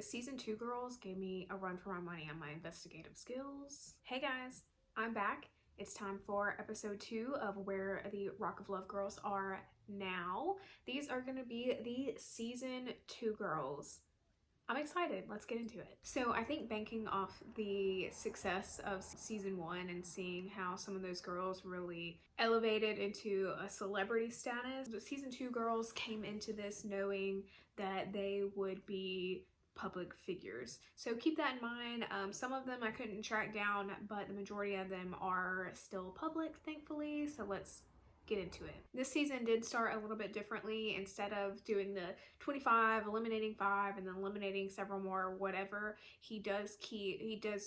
Season 2 girls gave me a run for my money on my investigative skills. Hey guys, I'm back. It's time for episode 2 of Where the Rock of Love girls are now. These are going to be the season 2 girls. I'm excited. Let's get into it. So I think banking off the success of season 1 and seeing how some of those girls really elevated into a celebrity status, the season 2 girls came into this knowing that they would be public figures. So keep that in mind. Some of them I couldn't track down, but the majority of them are still public, thankfully. So let's get into it. This season did start a little bit differently. Instead of doing the 25, eliminating 5, and then eliminating several more, whatever, he does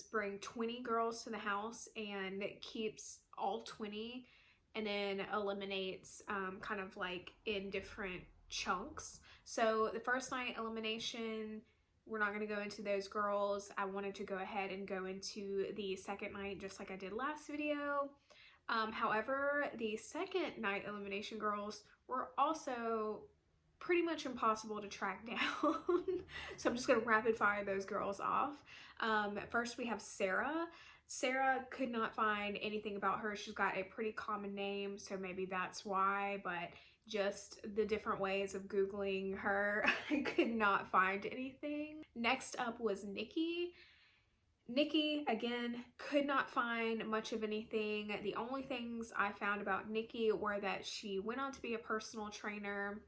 bring 20 girls to the house and keeps all 20 and then eliminates kind of like in different chunks. So the first night elimination, we're not going to go into those girls. I wanted to go ahead and go into the second night just like I did last video. However, the second night elimination girls were also pretty much impossible to track down. So I'm just going to rapid fire those girls off. First we have Sarah. Sarah, could not find anything about her. She's got a pretty common name, so maybe that's why, but just the different ways of Googling her, I could not find anything. Next up was Nikki. Nikki, again, could not find much of anything. The only things I found about Nikki were that she went on to be a personal trainer,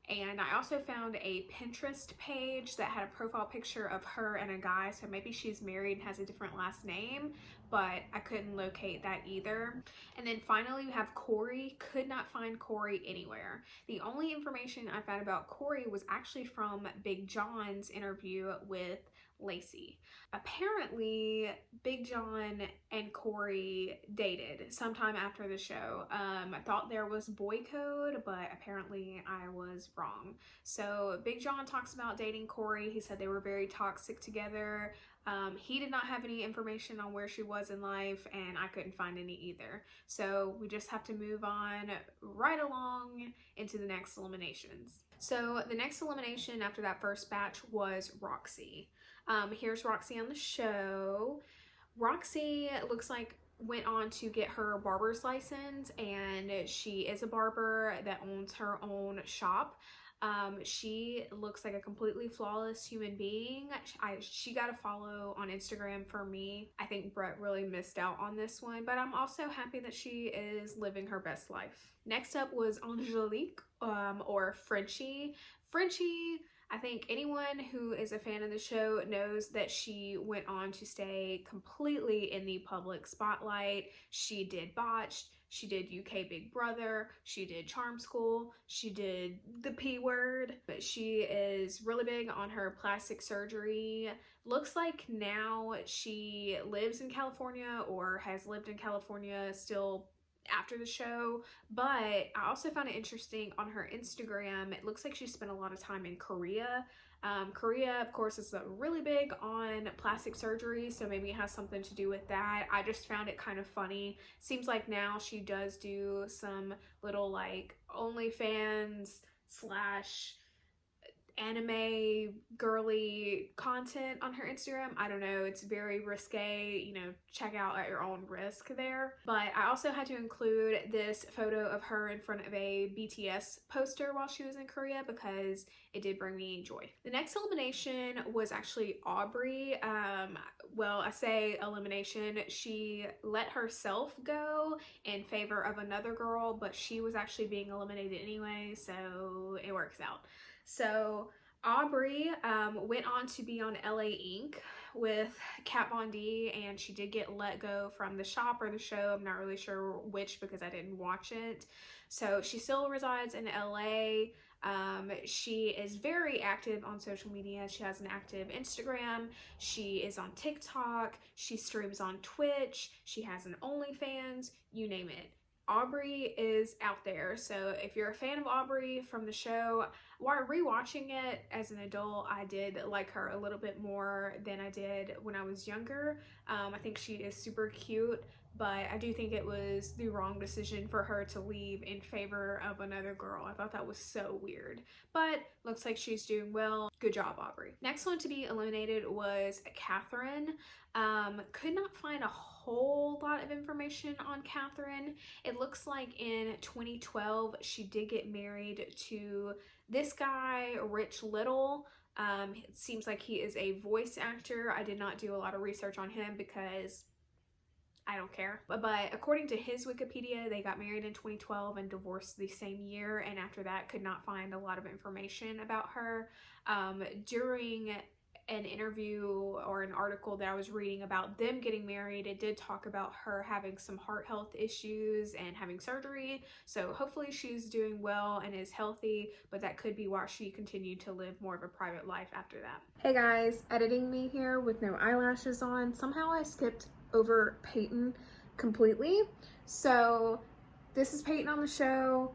and I also found a Pinterest page that had a profile picture of her and a guy, so maybe she's married and has a different last name, but I couldn't locate that either. And then finally we have Corey. Could not find Corey anywhere. The only information I found about Corey was actually from Big John's interview with Lacey. Apparently Big John and Corey dated sometime after the show. I thought there was boy code, but apparently I was wrong. So Big John talks about dating Corey. He said they were very toxic together. He did not have any information on where she was in life, and I couldn't find any either. So we just have to move on right along into the next eliminations. So the next elimination after that first batch was Roxy. Here's Roxy on the show. Roxy looks like went on to get her barber's license, and she is a barber that owns her own shop. She looks like a completely flawless human being. She got a follow on Instagram for me. I think Bret really missed out on this one, but I'm also happy that she is living her best life. Next up was Angelique, or Frenchie. Frenchie, I think anyone who is a fan of the show knows that she went on to stay completely in the public spotlight. She did Botched, she did UK Big Brother, she did Charm School, she did the P Word, but she is really big on her plastic surgery. Looks like now she lives in California or has lived in California still after the show, but I also found it interesting on her Instagram. It looks like she spent a lot of time in Korea. Korea, of course, is really big on plastic surgery, so maybe it has something to do with that. I just found it kind of funny. Seems like now she does do some little like OnlyFans / anime girly content on her Instagram. I don't know, it's very risque, you know, check out at your own risk there. But I also had to include this photo of her in front of a BTS poster while she was in Korea because it did bring me joy. The next elimination was actually Aubrey. Well, I say elimination, she let herself go in favor of another girl, but she was actually being eliminated anyway, so it works out. So Aubrey went on to be on LA Inc. with Kat Von D, and she did get let go from the shop or the show. I'm not really sure which because I didn't watch it. So she still resides in LA. She is very active on social media. She has an active Instagram. She is on TikTok. She streams on Twitch. She has an OnlyFans, you name it. Aubrey is out there. So if you're a fan of Aubrey from the show, while rewatching it as an adult, I did like her a little bit more than I did when I was younger. I think she is super cute, but I do think it was the wrong decision for her to leave in favor of another girl. I thought that was so weird, but looks like she's doing well. Good job, Aubrey. Next one to be eliminated was Katherine. Could not find a whole lot of information on Katherine. It looks like in 2012 she did get married to this guy, Rich Little. It seems like he is a voice actor. I did not do a lot of research on him because I don't care. But according to his Wikipedia, they got married in 2012 and divorced the same year, and after that could not find a lot of information about her. During an interview or an article that I was reading about them getting married, it did talk about her having some heart health issues and having surgery. So hopefully she's doing well and is healthy, but that could be why she continued to live more of a private life after that. Hey guys, editing me here with no eyelashes on. Somehow I skipped over Peyton completely. So this is Peyton on the show.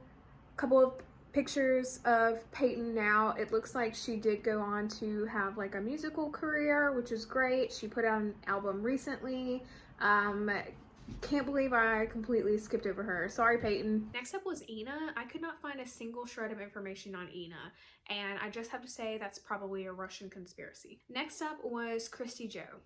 A couple of pictures of Peyton now. It looks like she did go on to have like a musical career, which is great. She put out an album recently. Can't believe I completely skipped over her. Sorry, Peyton. Next up was Ina. I could not find a single shred of information on Ina, and I just have to say that's probably a Russian conspiracy. Next up was Christy Joe.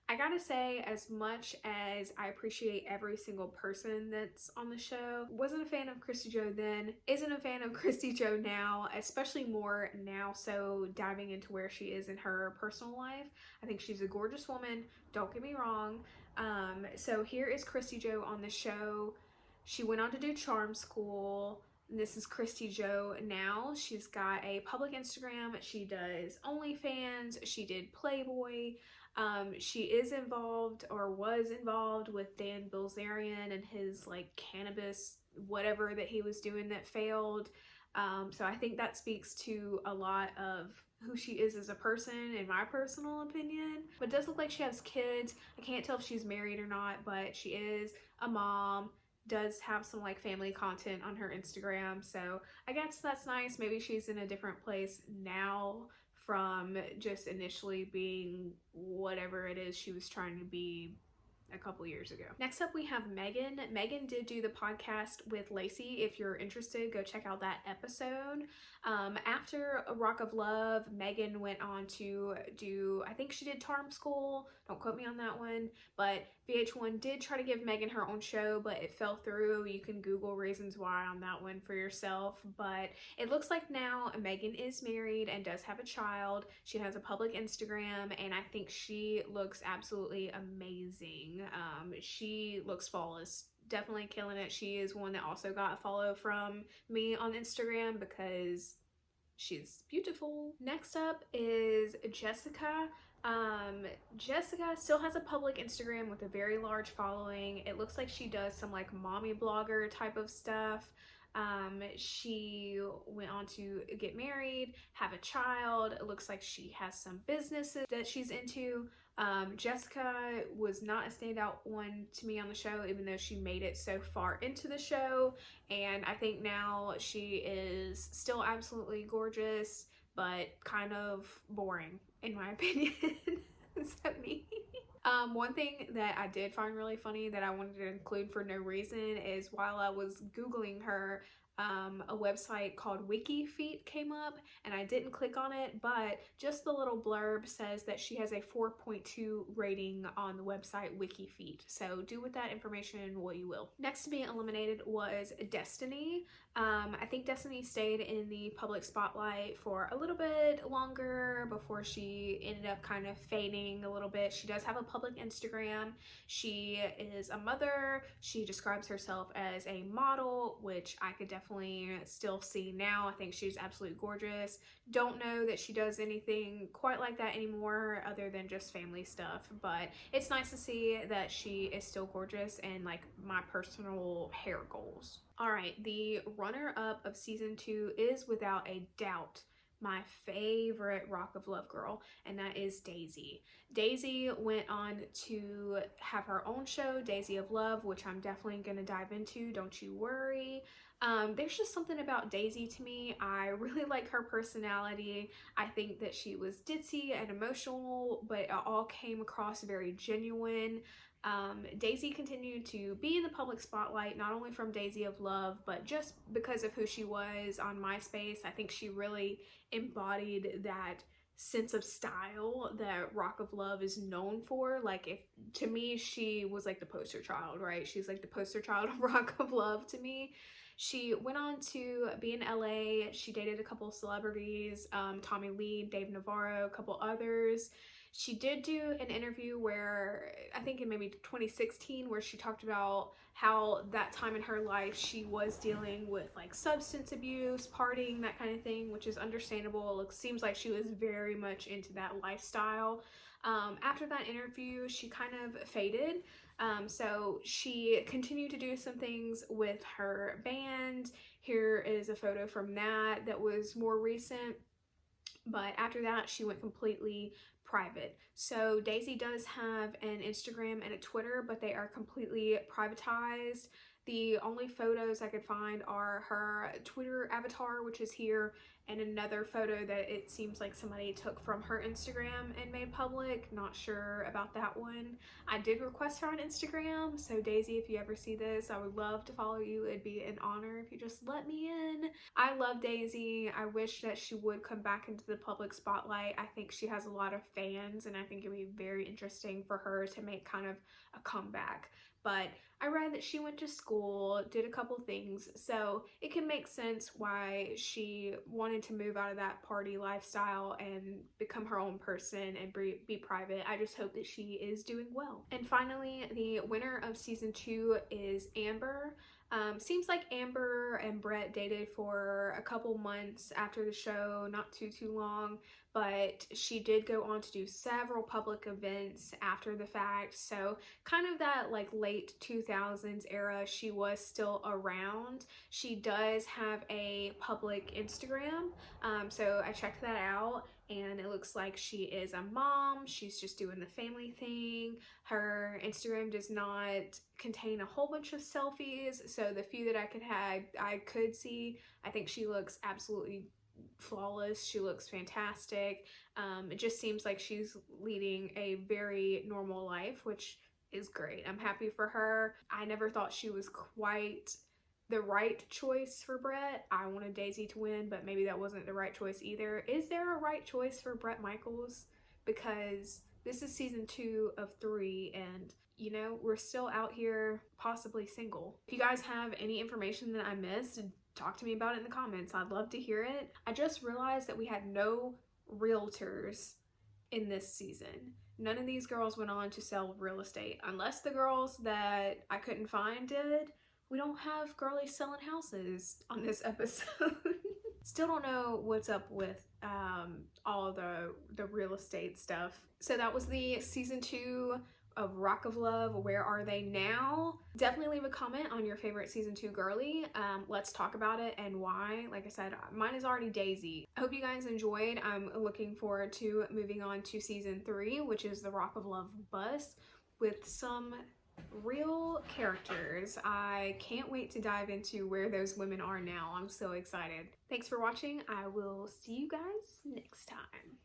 I gotta say, as much as I appreciate every single person that's on the show, wasn't a fan of Christy Joe then, isn't a fan of Christy Joe now, especially more now, so diving into where she is in her personal life. I think she's a gorgeous woman, don't get me wrong. So here is Christy Joe on the show. She went on to do charm school. This is Christy Joe now. She's got a public Instagram. She does OnlyFans. She did Playboy. She is involved or was involved with Dan Bilzerian and his like cannabis whatever that he was doing that failed. So I think that speaks to a lot of who she is as a person, in my personal opinion. But it does look like she has kids. I can't tell if she's married or not, but she is a mom. Does have some like family content on her Instagram, so I guess that's nice. Maybe she's in a different place now from just initially being whatever it is she was trying to be a couple years ago. Next up we have Megan. Megan did do the podcast with Lacey. If you're interested, go check out that episode. After A Rock of Love, Megan went on to do, I think she did Charm School, don't quote me on that one, but VH1 did try to give Megan her own show, but it fell through. You can Google reasons why on that one for yourself, but it looks like now Megan is married and does have a child. She has a public Instagram, and I think she looks absolutely amazing. She looks flawless. Definitely killing it. She is one that also got a follow from me on Instagram because she's beautiful. Next up is Jessica. Jessica still has a public Instagram with a very large following. It looks like she does some like mommy blogger type of stuff. She went on to get married, have a child. It looks like she has some businesses that she's into. Jessica was not a standout one to me on the show, even though she made it so far into the show, and I think now she is still absolutely gorgeous, but kind of boring, in my opinion. Is that me? One thing that I did find really funny that I wanted to include for no reason is while I was Googling her, a website called WikiFeet came up, and I didn't click on it, but just the little blurb says that she has a 4.2 rating on the website WikiFeet. So do with that information what you will. Next to be eliminated was Destiny. I think Destiny stayed in the public spotlight for a little bit longer before she ended up kind of fading a little bit. She does have a public Instagram. She is a mother. She describes herself as a model, which I could definitely still see now. I think she's absolutely gorgeous. Don't know that she does anything quite like that anymore other than just family stuff, but it's nice to see that she is still gorgeous and like my personal hair goals. All right, the runner-up of season 2 is without a doubt my favorite Rock of Love girl, and that is Daisy. Daisy went on to have her own show, Daisy of Love, which I'm definitely going to dive into, don't you worry. There's just something about Daisy to me. I really like her personality. I think that she was ditzy and emotional, but it all came across very genuine. Daisy continued to be in the public spotlight, not only from Daisy of Love, but just because of who she was on MySpace. I think she really embodied that sense of style that Rock of Love is known for. Like, if to me, she was like the poster child, right? She's like the poster child of Rock of Love to me. She went on to be in LA. She dated a couple celebrities, Tommy Lee, Dave Navarro, a couple others. She did do an interview where, I think in maybe 2016, where she talked about how that time in her life she was dealing with like substance abuse, partying, that kind of thing, which is understandable. It seems like she was very much into that lifestyle. After that interview, she kind of faded. So she continued to do some things with her band. Here is a photo from that was more recent. But after that, she went completely private. So Daisy does have an Instagram and a Twitter, but they are completely privatized. The only photos I could find are her Twitter avatar, which is here, and another photo that it seems like somebody took from her Instagram and made public. Not sure about that one. I did request her on Instagram, so Daisy, if you ever see this, I would love to follow you. It'd be an honor if you just let me in. I love Daisy. I wish that she would come back into the public spotlight. I think she has a lot of fans, and I think it'd be very interesting for her to make kind of a comeback. But I read that she went to school, did a couple things, so it can make sense why she wanted to move out of that party lifestyle and become her own person and be private. I just hope that she is doing well. And finally, the winner of season 2 is Amber. Seems like Amber and Bret dated for a couple months after the show, not too long, but she did go on to do several public events after the fact. So kind of that like late 2000s era, she was still around. She does have a public Instagram, so I checked that out, and it looks like she is a mom. She's just doing the family thing. Her Instagram does not contain a whole bunch of selfies, so the few that I could see, I think she looks absolutely flawless. She looks fantastic. It just seems like she's leading a very normal life, which is great. I'm happy for her. I never thought she was quite the right choice for Bret. I wanted Daisy to win, but maybe that wasn't the right choice either. Is there a right choice for Bret Michaels? Because this is season 2 of 3, and you know, we're still out here possibly single. If you guys have any information that I missed, talk to me about it in the comments. I'd love to hear it. I just realized that we had no realtors in this season. None of these girls went on to sell real estate, unless the girls that I couldn't find did. We don't have girlies selling houses on this episode. Still don't know what's up with all of the real estate stuff. So that was the season 2 of Rock of Love. Where are they now? Definitely leave a comment on your favorite season 2 girly. Let's talk about it and why. Like I said, mine is already Daisy. I hope you guys enjoyed. I'm looking forward to moving on to season 3, which is the Rock of Love bus with some real characters. I can't wait to dive into where those women are now. I'm so excited. Thanks for watching. I will see you guys next time.